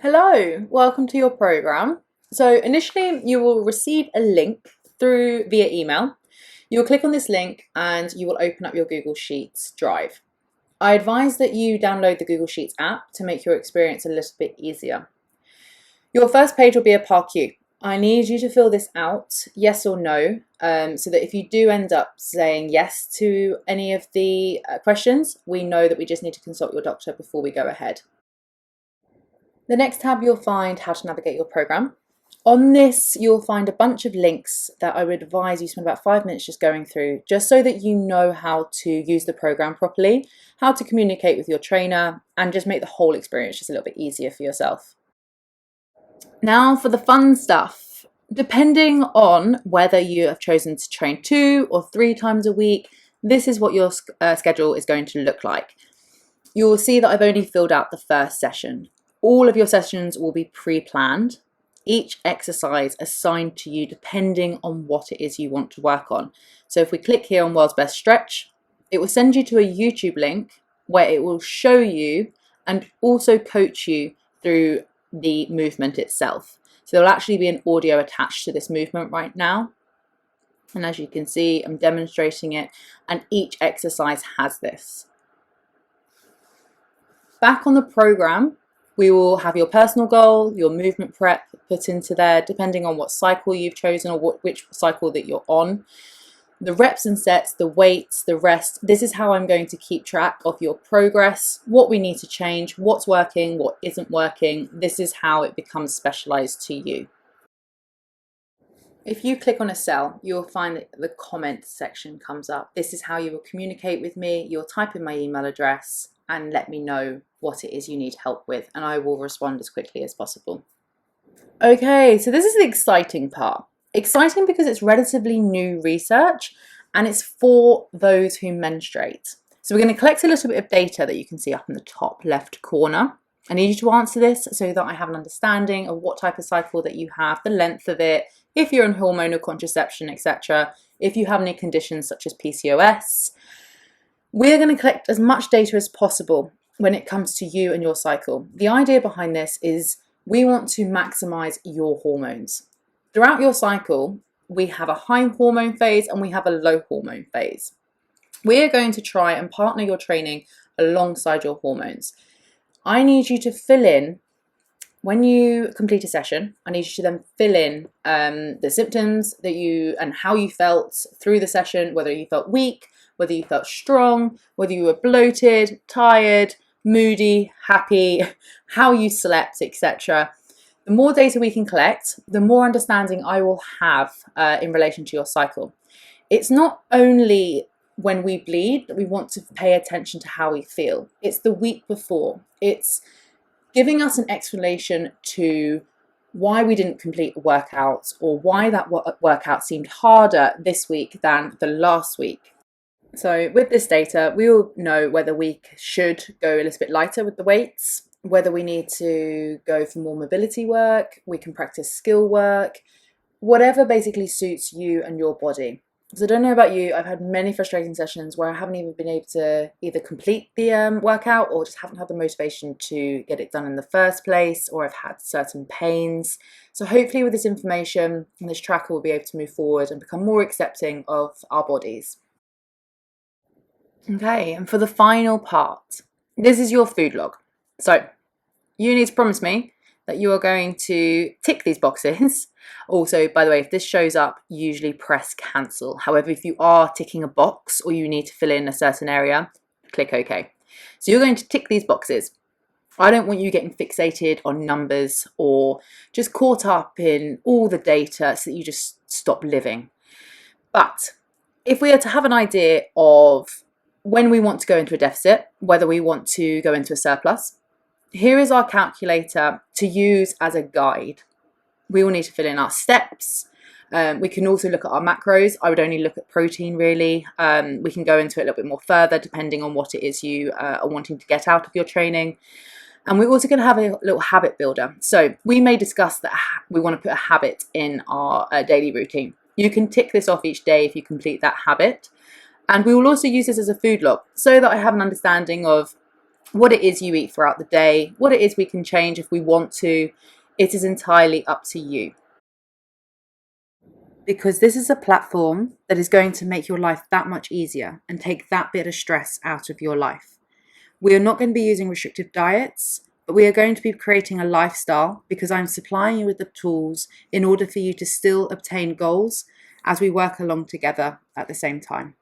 Hello, welcome to your program. So initially you will receive a link through via email. You'll click on this link and you will open up your Google Sheets drive. I advise that you download the Google Sheets app to make your experience a little bit easier. Your first page will be a PAR-Q. I need you to fill this out, yes or no, so that if you do end up saying yes to any of the questions, we know that we just need to consult your doctor before we go ahead. The next tab you'll find how to navigate your program. On this, you'll find a bunch of links that I would advise you spend about 5 minutes just going through, just so that you know how to use the program properly, how to communicate with your trainer, and just make the whole experience just a little bit easier for yourself. Now for the fun stuff. Depending on whether you have chosen to train 2 or 3 times a week, this is what your schedule is going to look like. You'll see that I've only filled out the first session. All of your sessions will be pre-planned, each exercise assigned to you depending on what it is you want to work on. So if we click here on World's Best Stretch, it will send you to a YouTube link where it will show you and also coach you through the movement itself. So there'll actually be an audio attached to this movement right now. And as you can see, I'm demonstrating it, and each exercise has this. Back on the program, we will have your personal goal, your movement prep put into there, depending on what cycle you've chosen or which cycle that you're on. The reps and sets, the weights, the rest, this is how I'm going to keep track of your progress, what we need to change, what's working, what isn't working. This is how it becomes specialized to you. If you click on a cell, you'll find that the comment section comes up. This is how you will communicate with me. You'll type in my email address and let me know what it is you need help with, and I will respond as quickly as possible. Okay, so this is the exciting part. Exciting because it's relatively new research and it's for those who menstruate. So we're going to collect a little bit of data that you can see up in the top left corner. I need you to answer this so that I have an understanding of what type of cycle that you have, the length of it, if you're on hormonal contraception, etc. If you have any conditions such as PCOS. We're going to collect as much data as possible when it comes to you and your cycle. The idea behind this is we want to maximize your hormones. Throughout your cycle, we have a high hormone phase and we have a low hormone phase. We're going to try and partner your training alongside your hormones. I need you to fill in, when you complete a session, I need you to then fill in the symptoms that and how you felt through the session, whether you felt weak, whether you felt strong, whether you were bloated, tired, moody, happy, how you slept, etc. The more data we can collect, the more understanding I will have in relation to your cycle. It's not only when we bleed that we want to pay attention to how we feel. It's the week before. It's giving us an explanation to why we didn't complete a workout or why that workout seemed harder this week than the last week. So with this data, we will know whether we should go a little bit lighter with the weights, whether we need to go for more mobility work, we can practice skill work, whatever basically suits you and your body. So I don't know about you, I've had many frustrating sessions where I haven't even been able to either complete the workout or just haven't had the motivation to get it done in the first place, or I've had certain pains. So hopefully with this information and this tracker, we'll be able to move forward and become more accepting of our bodies. Okay, and for the final part, this is your food log. So you need to promise me that you are going to tick these boxes. Also, by the way, if this shows up, usually press cancel. However, if you are ticking a box or you need to fill in a certain area, click OK. So you're going to tick these boxes. I don't want you getting fixated on numbers or just caught up in all the data so that you just stop living. But if we are to have an idea of when we want to go into a deficit, whether we want to go into a surplus, here is our calculator to use as a guide. We will need to fill in our steps. We can also look at our macros. I would only look at protein really. We can go into it a little bit more further depending on what it is you are wanting to get out of your training. And we're also going to have a little habit builder. So we may discuss that we want to put a habit in our daily routine. You can tick this off each day if you complete that habit. And we will also use this as a food log so that I have an understanding of what it is you eat throughout the day, what it is we can change if we want to. It is entirely up to you. Because this is a platform that is going to make your life that much easier and take that bit of stress out of your life. We are not going to be using restrictive diets, but we are going to be creating a lifestyle because I'm supplying you with the tools in order for you to still obtain goals as we work along together at the same time.